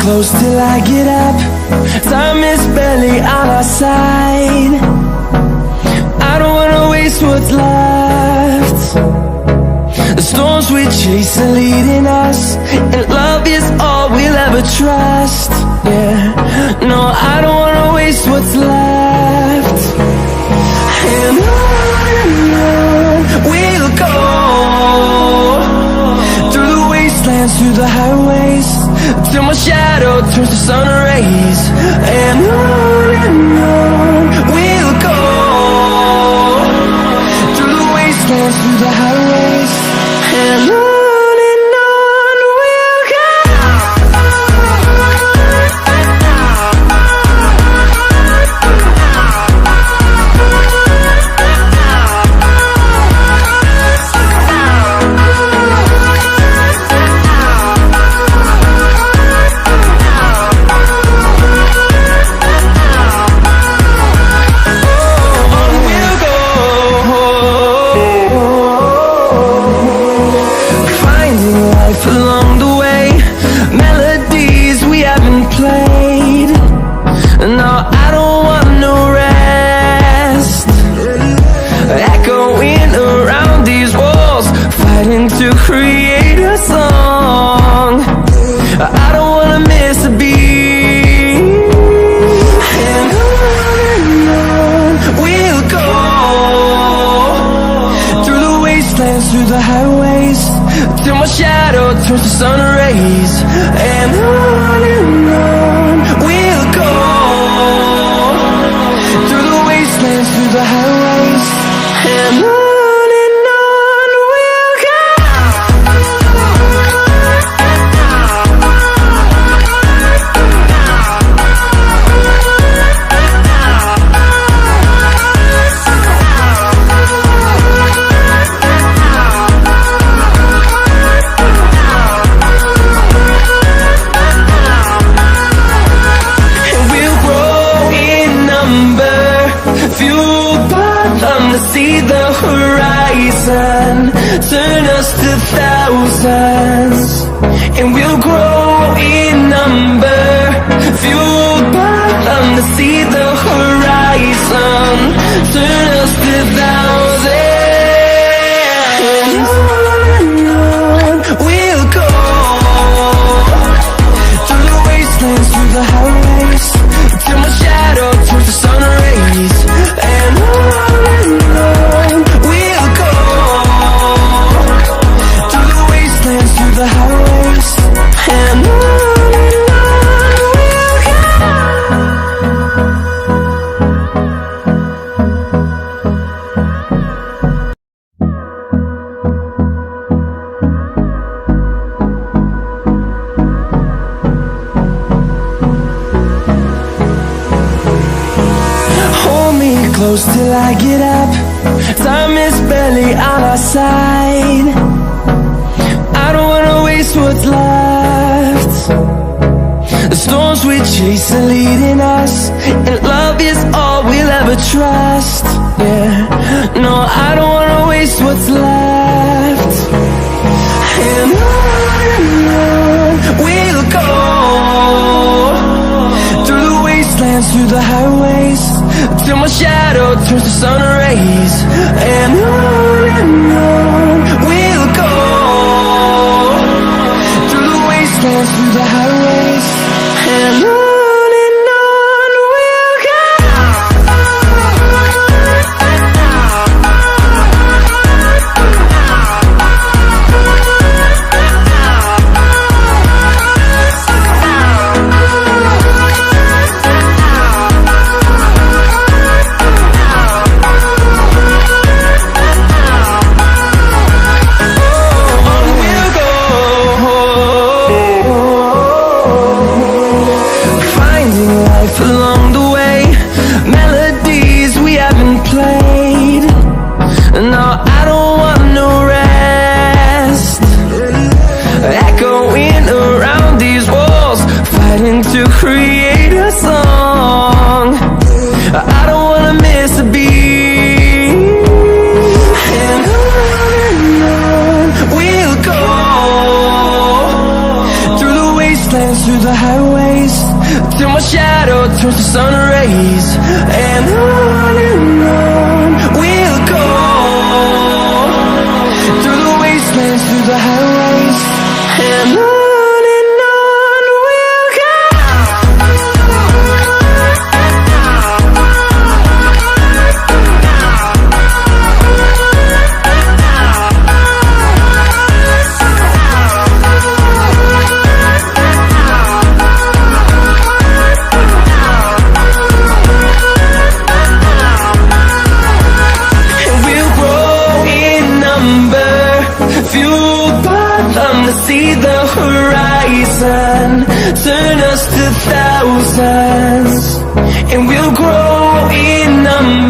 close till I get up. Time is barely on our side. I don't wanna waste what's left. The storms we chase are leading us, and love is all we'll ever trust. Yeah, no, I don't wanna waste what's left. And on we'll go, through the wastelands, through the highways, till my shadow turns to sun rays. And on we'll go, through the wastelands, through the highways, and on. To create a song, I don't wanna miss a beat. And on we'll go, through the wastelands, through the highways, till my shadow turns to sun rays. And on we'll go, through the wastelands, through the highways, and on. See the horizon, turn us to thousands, and we'll grow in number, fueled by them to see the horizon, turn us to thousands. And on we'll go, through the wastelands, through the highways, till my shadow turns to sun rays. And on we'll go, through the wastelands, through the highways, and on we'll go. Hold me close till I get up. Time is barely on our side. I don't wanna waste what's left. The storms we chase are leading us, and love is all we'll ever trust. Yeah, no, I don't wanna waste what's left. And on we'll go, through the wastelands, through the highways, till my shadow turns to sun rays. And on we'll go, through the wastelands, through the highways, and on. fueled by them to see the horizon, turn us to thousands, and we'll grow in numbers.